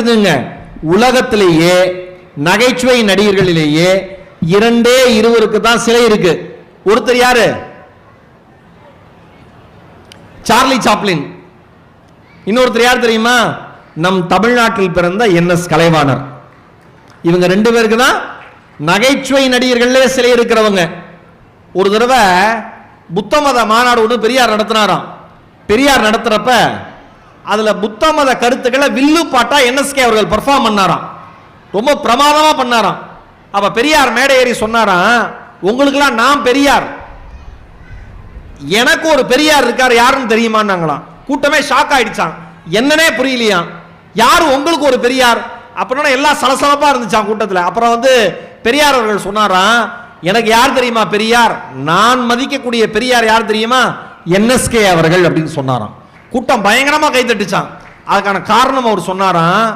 தெரிஞ்சுங்க, உலகத்திலேயே நகைச்சுவை நடிகர்களிலேயே இரண்டே இருவருக்கு தான் சிலை இருக்கு. ஒருத்தர் யாரு? Charlie Chaplin. இன்னொருத்தர் யார் தெரியுமா? நம் தமிழ்நாட்டில் பிறந்த NS கலைவாணர். இவங்க ரெண்டு பேருக்கு தான் நகைச்சுவை நடிகர்களே சிலை இருக்கிறவங்க. ஒரு தடவை புத்த மத மாநாடு ஒன்று பெரியார் நடத்தினாராம். பெரியார் நடத்துறப்ப அதுல புத்த மத கருத்துக்களை வில்லு பாட்டா NSK அவர்கள் பெர்ஃபார்ம் பண்ணாராம். ரொம்ப பிரமாதமா பண்ணாராம். அப்ப பெரியார் மேடை ஏறி சொன்னாராம், உங்களுக்கெல்லாம் நான் பெரியார், எனக்கு ஒரு பெரியார் இருக்காரு, யாருன்னு தெரியுமான்னாங்களாம். கூட்டமே ஷாக் ஆயிடுச்சான், என்னன்னே புரியலையா, யாரு உங்களுக்கு ஒரு பெரியார்? அப்படின்னா எல்லாம் சலசலப்பா இருந்துச்சான் கூட்டத்தில். அப்புறம் பெரியார் அவர்கள் சொன்னாராம், எனக்கு யார் தெரியுமா பெரியார், நான் மதிக்கக்கூடிய பெரியார் யார் தெரியுமா, NSK அவர்கள் அப்படின்னு சொன்னாராம். கூட்டம் பயங்கரமா கைத்தட்டுச்சான். அதுக்கான காரணம் அவர் சொன்னாராம்,